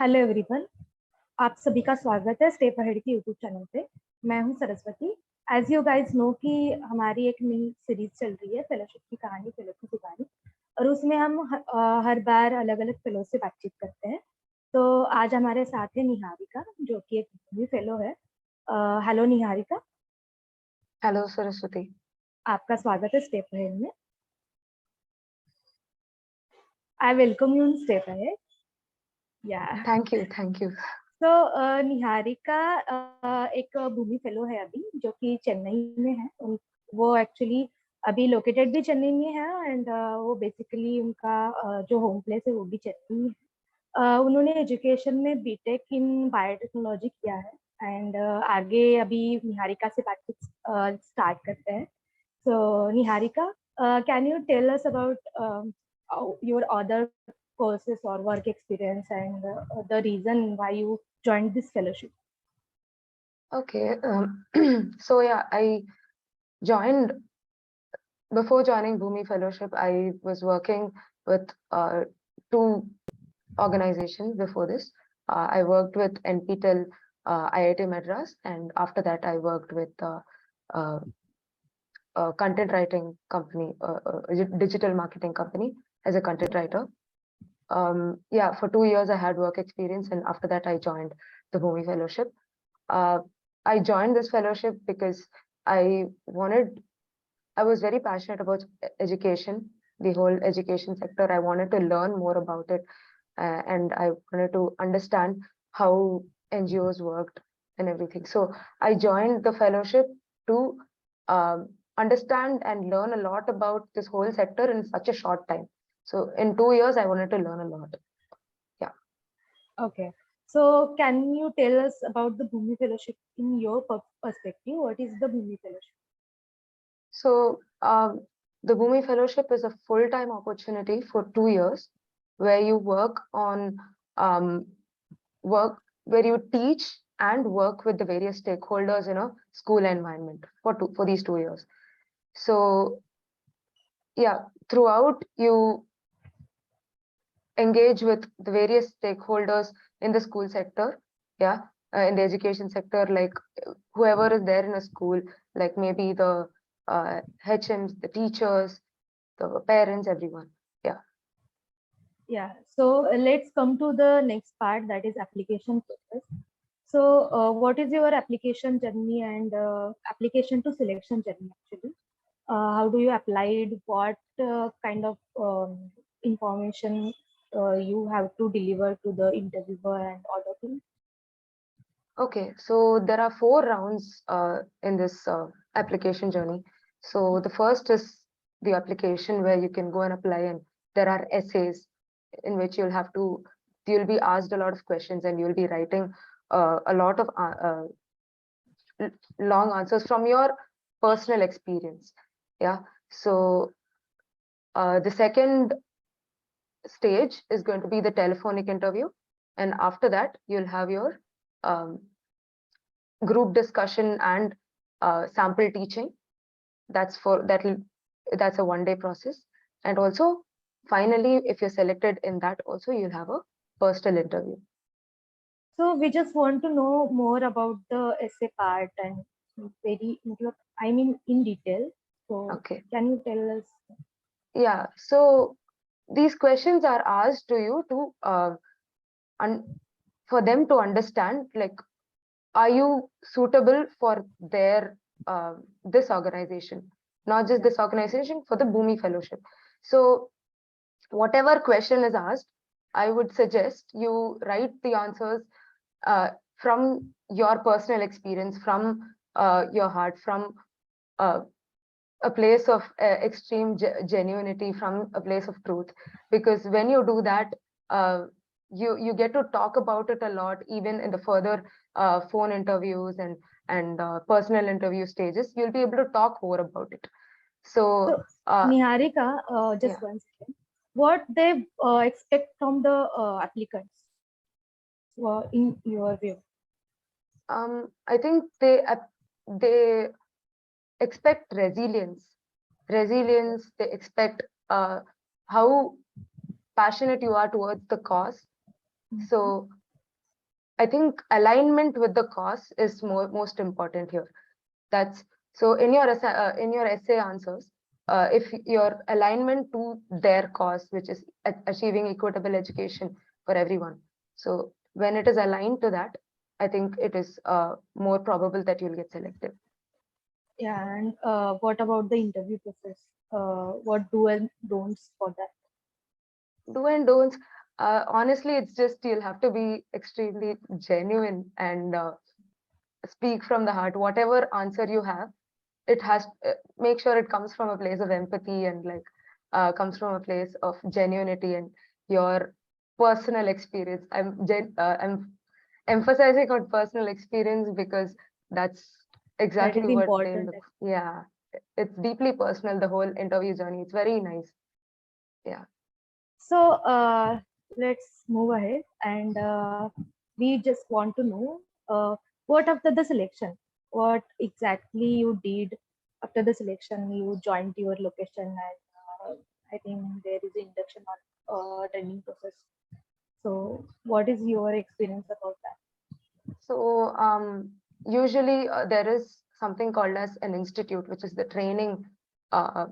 Hello everyone, आप सभी का स्वागत है स्टेप अहेड की यूट्यूब चैनल पे। मैं हूं Saraswati. As you guys know कि हमारी एक नई सीरीज चल रही है फेलोशिप की कहानी, फेलो की जुबानी, और उसमें हम हर बार अलग अलग फेलो से बातचीत करते हैं। तो आज हमारे साथ है निहारिका, जो कि एक भूमि फेलो है। हेलो निहारिका। हेलो सरस्वती। आपका स्वागत है स्टेप अहेड में। I welcome you in step ahead. Thank you. तो निहारिका एक भूमि फेलो है अभी, जो कि चेन्नई में है। वो एक्चुअली अभी लोकेटेड भी चेन्नई में है, एंड वो बेसिकली उनका जो होम प्लेस है वो भी चेन्नई में है। उन्होंने एजुकेशन में बीटेक इन बायोटेक्नोलॉजी किया है, एंड आगे अभी निहारिका से बातचीत स्टार्ट करते हैं। So, Niharika, can you tell us about your other courses or work experience and the reason why you joined this fellowship? Okay. So yeah, I joined before joining Bhumi Fellowship. I was working with two organizations before this. I worked with NPTEL, IIT Madras, and after that I worked with a content writing company, a digital marketing company as a content writer. Yeah, for 2 years I had work experience, and after that I joined the Bhumi Fellowship. I joined this fellowship because I was very passionate about education, the whole education sector. I wanted to learn more about it, and I wanted to understand how NGOs worked and everything. So I joined the fellowship to understand and learn a lot about this whole sector in such a short time. So in 2 years, I wanted to learn a lot. Yeah. Okay. So can you tell us about the Bhumi Fellowship in your perspective? What is the Bhumi Fellowship? So the Bhumi Fellowship is a full-time opportunity for 2 years where you work on where you teach and work with the various stakeholders in a school environment for these 2 years. So yeah, throughout you engage with the various stakeholders in the school sector, in the education sector, like whoever is there in a school, like maybe the HMs, the teachers, the parents, everyone. Yeah. So let's come to the next part, that is application process. So what is your application journey and application to selection journey actually? How do you apply? What kind of information you have to deliver to the interviewer and other things? Okay, so there are 4 rounds in this application journey. So the first is the application where you can go and apply, and there are essays in which you'll be asked a lot of questions, and you'll be writing a lot of long answers from your personal experience. Yeah. So the second stage is going to be the telephonic interview, and after that you'll have your group discussion and sample teaching. That's a 1-day process, and also finally, if you're selected in that, also you'll have a personal interview. So we just want to know more about the essay part and in detail. So Okay. Can you tell us? Yeah. So these questions are asked to you to for them to understand, like, are you suitable for their this organization, not just this organization, for the Bhumi Fellowship. So whatever question is asked, I would suggest you write the answers from your personal experience, from your heart, from a place of extreme genuinity, from a place of truth. Because when you do that, you get to talk about it a lot, even in the further phone interviews and personal interview stages. You'll be able to talk more about it. So Niharika, just 1 second. What they expect from the applicants, in your view? I think they expect resilience. They expect how passionate you are towards the cause. So I think alignment with the cause is most important here. That's so in your essay answers, if your alignment to their cause, which is achieving equitable education for everyone. So when it is aligned to that, I think it is more probable that you'll get selected. Yeah, and what about the interview process? What do and don'ts for that? Do and don'ts. Honestly, it's just you'll have to be extremely genuine and speak from the heart. Whatever answer you have, it has make sure it comes from a place of empathy and like comes from a place of genuinity and your personal experience. I'm emphasizing on personal experience because that's That is exactly what they important. look. Yeah, it's deeply personal, the whole interview journey. It's very nice. Yeah. So let's move ahead, and we just want to know what after the selection, what exactly you did after the selection. You joined your location, and I think there is an induction or training process. So, what is your experience about that? So usually there is something called as an institute, which is the training uh,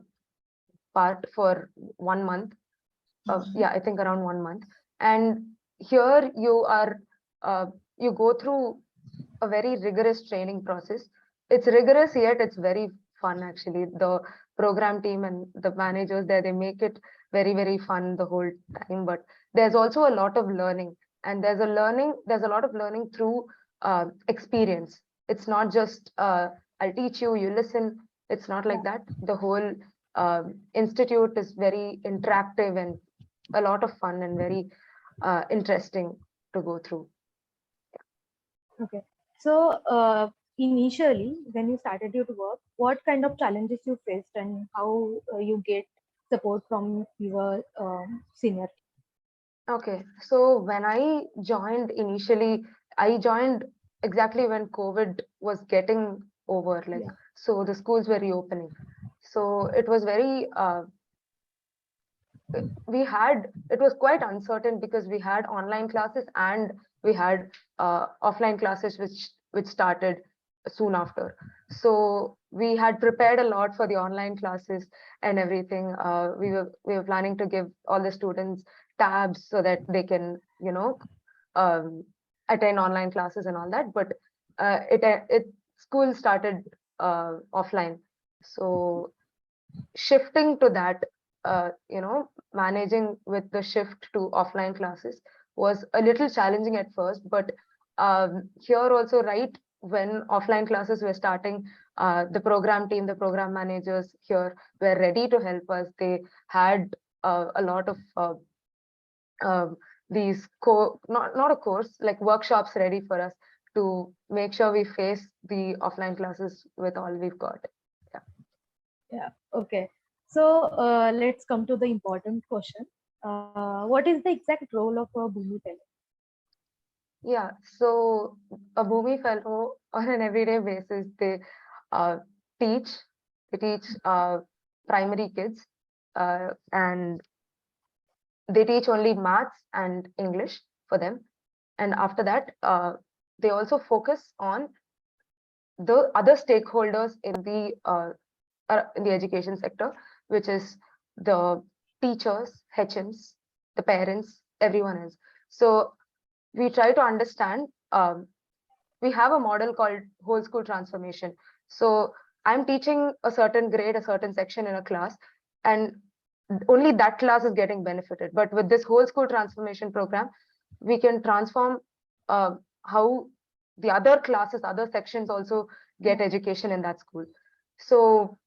part for 1 month. Yeah, I think around 1 month. And here you are, you go through a very rigorous training process. It's rigorous yet it's very fun actually. The program team and the managers there, they make it very, very fun the whole time. But there's also a lot of learning, and there's a lot of learning through experience. It's not just I'll teach you, you listen. It's not like that. The whole institute is very interactive and a lot of fun and very interesting to go through. Okay. So, initially, when you started your work, what kind of challenges you faced, and how you get support from your senior? Okay, so when I joined initially, I joined exactly when COVID was getting over, like, Yeah. so the schools were reopening. So it was very, it was quite uncertain because we had online classes and we had offline classes which started soon after. So we had prepared a lot for the online classes and everything. We were planning to give all the students tabs so that they can, um, attend online classes and all that. But it school started offline. So shifting to that, managing with the shift to offline classes was a little challenging at first, but here also, right when offline classes were starting, the program team, the program managers here were ready to help us. They had a lot of these not a course, like workshops ready for us to make sure we face the offline classes with all we've got. Yeah. Okay. So let's come to the important question. What is the exact role of a Bhumi Fellow? Yeah, so a Bhumi Fellow on an everyday basis, they uh, teach, primary kids, and they teach only maths and English for them. And after that, they also focus on the other stakeholders in the education sector, which is the teachers, HMs, the parents, everyone else. So we try to understand. We have a model called whole school transformation. So I'm teaching a certain grade, a certain section in a class, and only that class is getting benefited. But with this whole school transformation program, we can transform how the other classes, other sections also get education in that school. So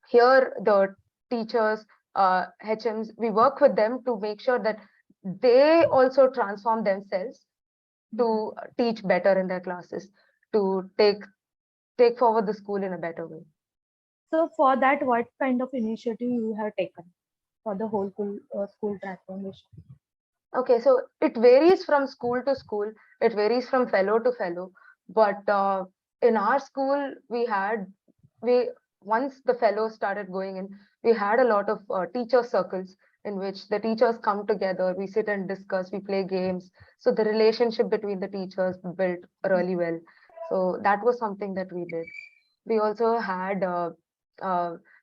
here the teachers, HMs, we work with them to make sure that they also transform themselves to teach better in their classes, to take forward the school in a better way. So for that, what kind of initiative you have taken for the whole school transformation? Okay, so it varies from school to school. It varies from fellow to fellow. But in our school, we once the fellows started going in, we had a lot of teacher circles in which the teachers come together, we sit and discuss, we play games. So the relationship between the teachers built really well. So that was something that we did. We also had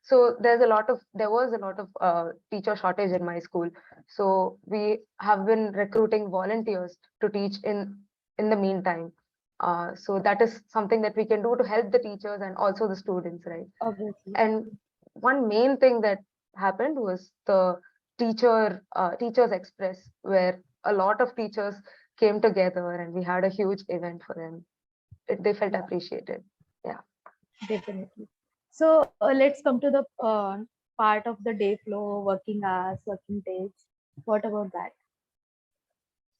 so there was a lot of teacher shortage in my school. So we have been recruiting volunteers to teach in the meantime. So that is something that we can do to help the teachers and also the students, right? Obviously. And one main thing that happened was the teachers express, where a lot of teachers came together and we had a huge event for them. They felt appreciated. Yeah. Definitely. So let's come to the part of the day flow, working hours, working days. What about that?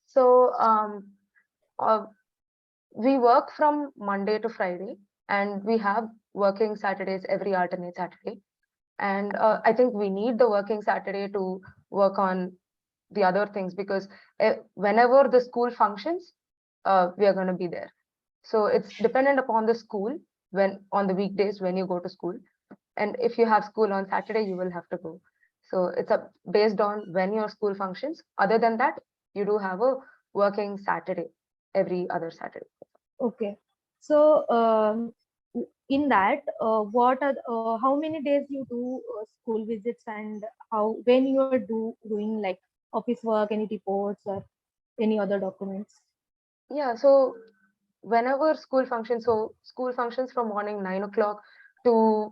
So uh, we work from Monday to Friday, and we have working Saturdays every alternate Saturday. And I think we need the working Saturday to work on the other things, because whenever the school functions, we are going to be there. So it's dependent upon the school, when on the weekdays when you go to school, and if you have school on Saturday, you will have to go. So it's based on when your school functions. Other than that, you do have a working Saturday every other Saturday. Okay. So in that, what are how many days you do school visits, and how when you are doing like office work, any reports or any other documents? Yeah, so whenever school functions, so school functions from morning 9 o'clock to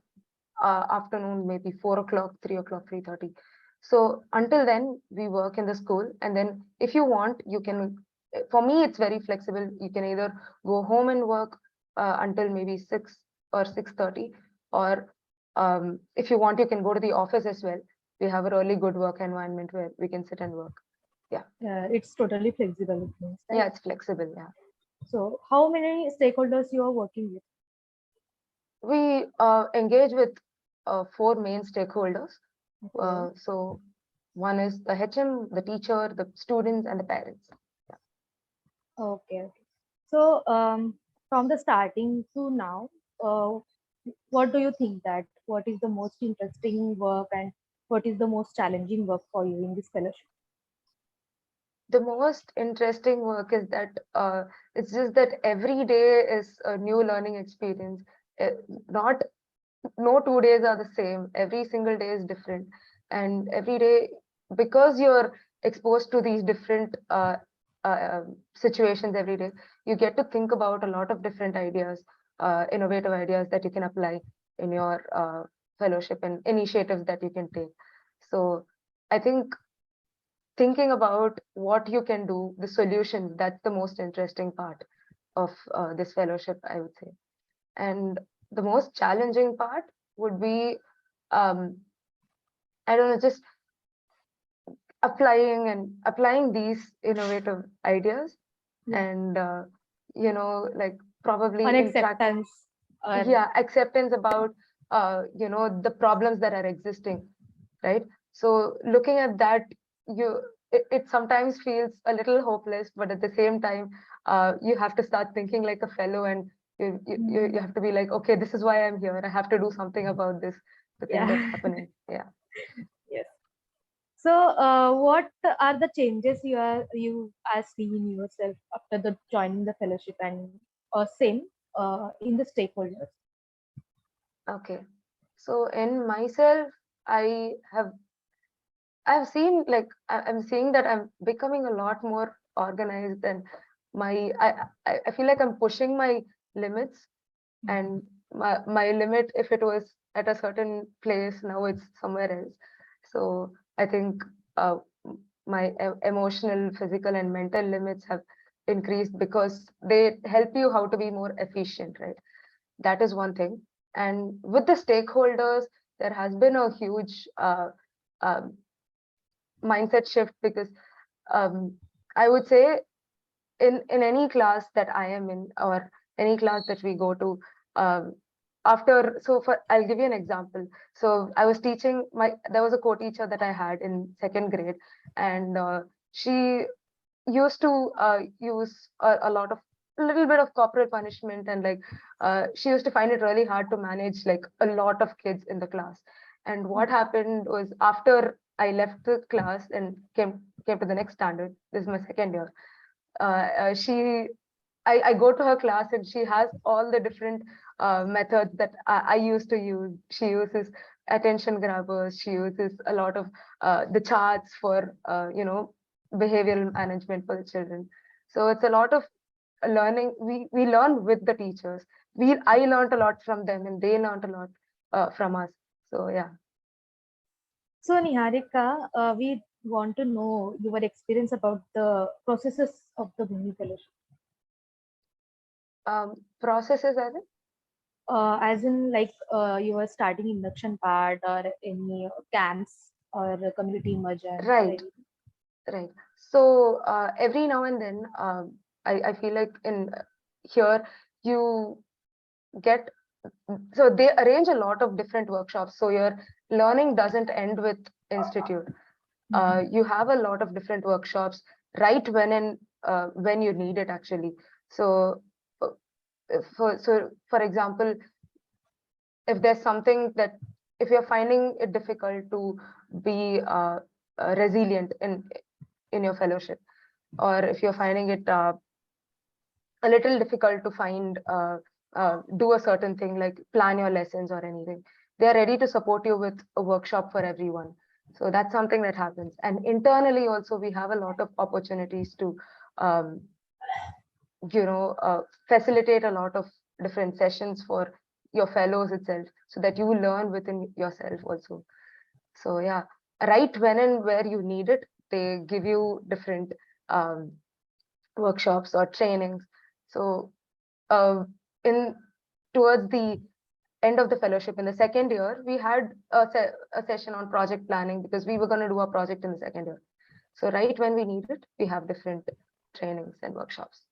afternoon, maybe 4 o'clock, 3 o'clock, 3:30. So until then, we work in the school. And then if you want, you can, for me, it's very flexible. You can either go home and work until maybe 6 or 6:30, or if you want, you can go to the office as well. We have a really good work environment where we can sit and work. Yeah. It's totally flexible, it means, right? Yeah, it's flexible. Yeah. So how many stakeholders you are working with? We engage with 4 main stakeholders. Okay. So one is the HM, the teacher, the students, and the parents. Okay. So from the starting to now, what do you think that what is the most interesting work and what is the most challenging work for you in this fellowship? The most interesting work is that it's just that every day is a new learning experience. Not no 2 days are the same. Every single day is different, and every day, because you're exposed to these different situations every day, you get to think about a lot of different ideas, innovative ideas that you can apply in your fellowship and initiatives that you can take. So I think thinking about what you can do, the solution, that's the most interesting part of this fellowship, I would say. And the most challenging part would be, I don't know, just applying these innovative ideas. Yeah. And like probably Unacceptance. acceptance about the problems that are existing, right? So looking at that, it sometimes feels a little hopeless, but at the same time, you have to start thinking like a fellow, and you have to be like, okay, this is why I'm here. I have to do something about this, the thing that's Yeah. happening. Yeah. Yes. So what are the changes you are seeing yourself after the joining the fellowship, and same in the stakeholders? Okay. So in myself, I have I've seen, like, I'm seeing that I'm becoming a lot more organized, and I feel like I'm pushing my limits, and my limit, if it was at a certain place, now it's somewhere else. So I think uh, my emotional, physical, and mental limits have increased because they help you how to be more efficient, right? That is one thing. And with the stakeholders, there has been a huge um, mindset shift, because um, I would say in any class that I am in, or any class that we go to, um, after, so for, I'll give you an example. So I was teaching there was a co-teacher that I had in 2nd grade, and she used to use a little bit of corporal punishment, and like she used to find it really hard to manage like a lot of kids in the class. And what happened was, after I left the class and came to the next standard. This is my second year. I go to her class and she has all the different methods that I used to use. She uses attention grabbers. She uses a lot of the charts for behavioral management for the children. So it's a lot of learning. We learn with the teachers. I learned a lot from them and they learned a lot from us. So yeah. So Niharika, we want to know your experience about the processes of the Bhumi Fellowship. Processes As in like you were starting induction part or any camps or community immersion. Right. So every now and then, I feel like in here you get, so they arrange a lot of different workshops. So your learning doesn't end with institute. You have a lot of different workshops right when you need it actually. So for example, if there's something that, if you're finding it difficult to be resilient in your fellowship, or if you're finding it a little difficult to find do a certain thing like plan your lessons or anything, they're ready to support you with a workshop for everyone. So that's something that happens. And internally also we have a lot of opportunities to facilitate a lot of different sessions for your fellows itself, so that you learn within yourself also. So yeah, right when and where you need it, they give you different workshops or trainings. So in towards the end of the fellowship in the second year, we had a session on project planning, because we were going to do a project in the second year. So right when we need it, we have different trainings and workshops.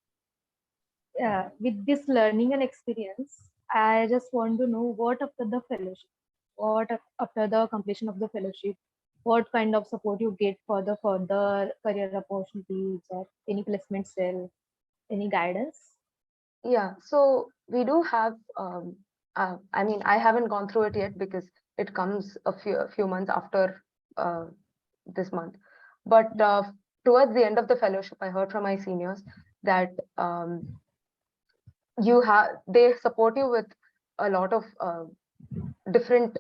Yeah, with this learning and experience, I just want to know what after the fellowship, what after the completion of the fellowship, what kind of support you get for the further career opportunities or any placement cell, any guidance? Yeah, so we do have, I mean, I haven't gone through it yet because it comes a few months after this month. But towards the end of the fellowship, I heard from my seniors that they support you with a lot of different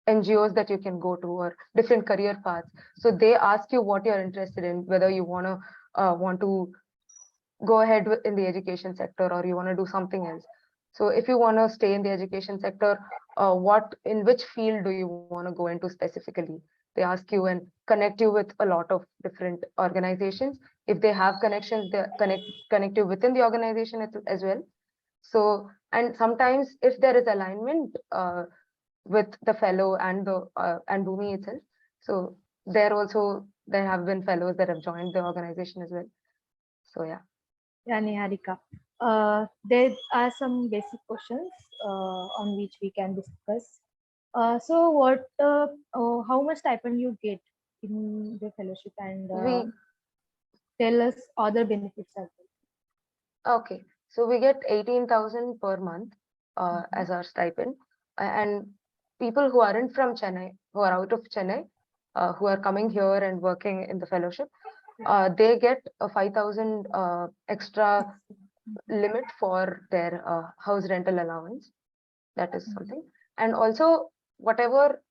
NGOs that you can go to, or different career paths. So they ask you what you're interested in, whether you want to go ahead in the education sector, or you want to do something else. So if you want to stay in the education sector, in which field do you want to go into specifically? They ask you and connect you with a lot of different organizations. If they have connections, they connect you within the organization as well. So, and sometimes if there is alignment with the fellow and and Bhumi itself, so there have been fellows that have joined the organization as well. So yeah. Yeah, Niharika. There are some basic questions on which we can discuss. So, how much stipend you get in the fellowship, and tell us other benefits as well. Okay, so we get 18,000 per month as our stipend, and people who aren't from Chennai, who are out of Chennai, who are coming here and working in the fellowship, they get a 5,000 extra limit for their house rental allowance. That is something. And also whatever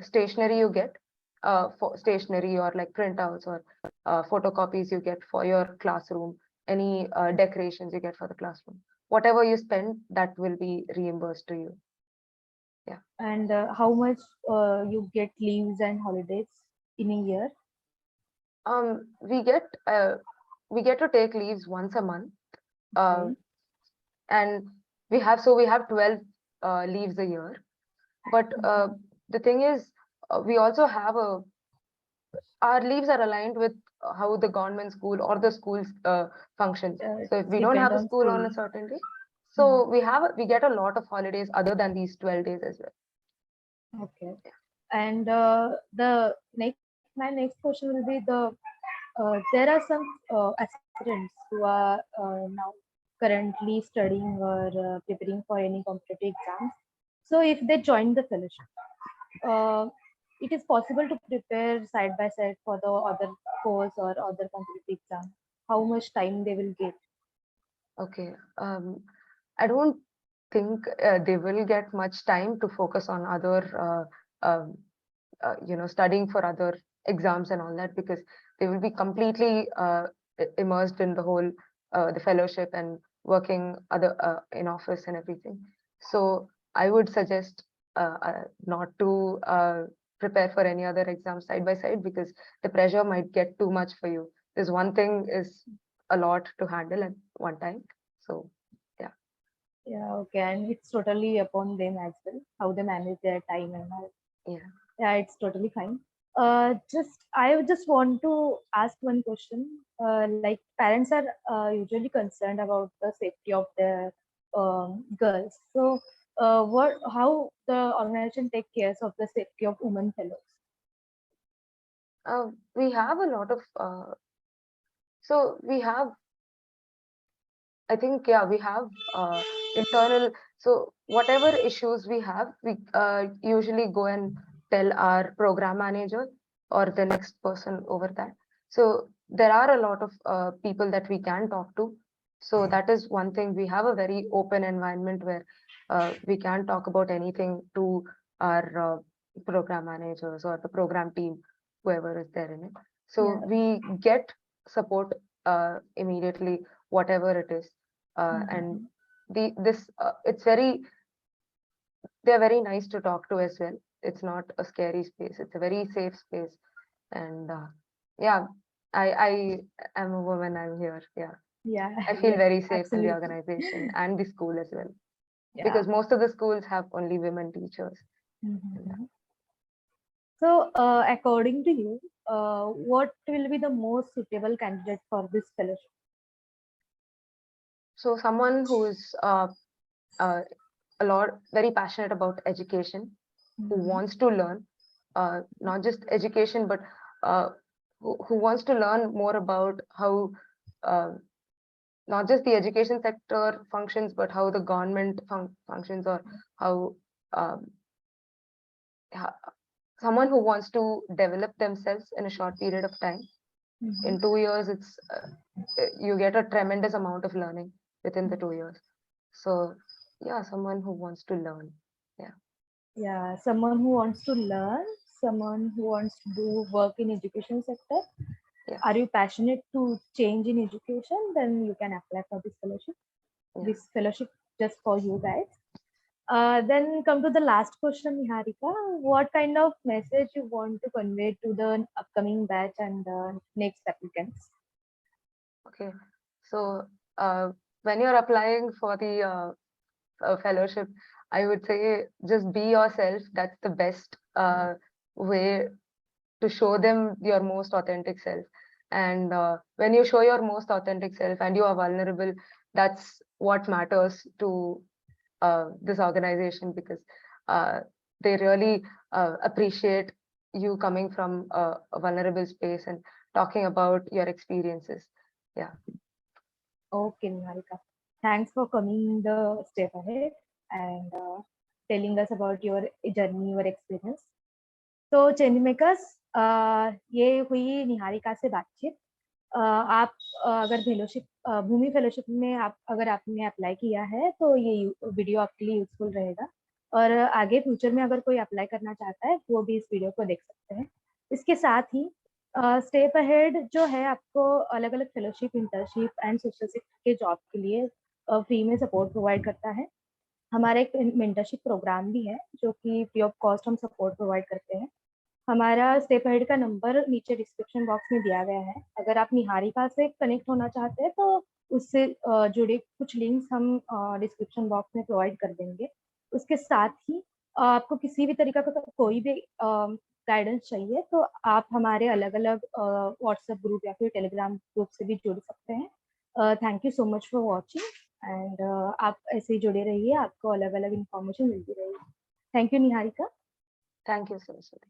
stationery you get, for stationery or like printouts or photocopies you get for your classroom, any decorations you get for the classroom, whatever you spend, that will be reimbursed to you. Yeah. And how much you get leaves and holidays in a year? We get to take leaves once a month. Okay. And we have 12 leaves a year. But the thing is, we also have our leaves are aligned with how the government school or the school's functions. So if we don't have a school on a certain day, so we get a lot of holidays other than these 12 days as well. Okay. And my next question will be there are some aspirants who are now currently studying or preparing for any competitive exams. So if they join the fellowship, it is possible to prepare side by side for the other course or other competitive exam? How much time they will get? Okay. I don't think they will get much time to focus on other, studying for other exams and all that, because they will be completely immersed in the whole, the fellowship and working in office and everything. So I would suggest not to prepare for any other exams side by side, because the pressure might get too much for you. This one thing is a lot to handle at one time. So Yeah, okay, and it's totally upon them as well, how they manage their time and all. Yeah, it's totally fine. I just want to ask one question. Like parents are usually concerned about the safety of their girls. So, how the organization take care of the safety of women fellows? we have a lot of so we have, I think, we have internal. So whatever issues we have, we usually go and tell our program manager or the next person over that. So there are a lot of people that we can talk to. So that is one thing. We have a very open environment where we can talk about anything to our program managers or the program team, whoever is there in it. So we get support immediately, whatever it is. And it's they're very nice to talk to as well. It's not a scary space. It's a very safe space. And I am a woman. I'm here. Yeah, I feel very safe in the absolutely. organization and the school as well, Yeah. because most of the schools have only women teachers. So, according to you, what will be the most suitable candidate for this fellowship? So someone who is very passionate about education, who wants to learn, not just education, but who wants to learn more about how not just the education sector functions, but how the government functions, or how someone who wants to develop themselves in a short period of time. In 2 years, it's you get a tremendous amount of learning within the 2 years. So someone who wants to learn. Yeah, someone who wants to learn, someone who wants to do work in education sector. Are you passionate to change in education? Then you can apply for this fellowship. This fellowship just for you guys. Then come to the last question, Niharikaa. What kind of message you want to convey to the upcoming batch and the next applicants? Okay, so when you're applying for the fellowship, I would say just be yourself. That's the best way to show them your most authentic self. And when you show your most authentic self and you are vulnerable, that's what matters to this organization, because they really appreciate you coming from a vulnerable space and talking about your experiences. Okay, Niharikaa. Thanks for coming the step ahead and telling us about your journey, your experience. तो change makers, ये हुई निहारिका से बातचीत. आप अगर भूमि fellowship में अगर आपने अप्लाई किया है तो ये वीडियो आपके लिए यूजफुल रहेगा, और आगे फ्यूचर में अगर कोई अप्लाई करना चाहता है वो भी इस वीडियो को देख सकते हैं. इसके साथ ही स्टेप अहेड जो है आपको अलग अलग फेलोशिप, इंटर्नशिप एंड सोशल के जॉब के लिए फ्री में सपोर्ट प्रोवाइड करता है. हमारा एक मेंटरशिप प्रोग्राम भी है जो कि फ्री ऑफ कॉस्ट हम सपोर्ट प्रोवाइड करते हैं. हमारा स्टेप अहेड का नंबर नीचे डिस्क्रिप्शन बॉक्स में दिया गया है. अगर आप निहारिका से कनेक्ट होना चाहते हैं तो उससे जुड़े कुछ लिंक्स हम डिस्क्रिप्शन बॉक्स में प्रोवाइड कर देंगे. उसके साथ ही आपको किसी भी तरीका का कोई भी गाइडेंस चाहिए तो आप हमारे अलग अलग व्हाट्सएप ग्रुप या फिर टेलीग्राम ग्रुप से भी जुड़ सकते हैं. Thank you so much for watching and आप ऐसे ही जुड़े रहिए, आपको अलग अलग इंफॉर्मेशन मिलती रहेगी. Thank you Niharika. Thank you Saraswati.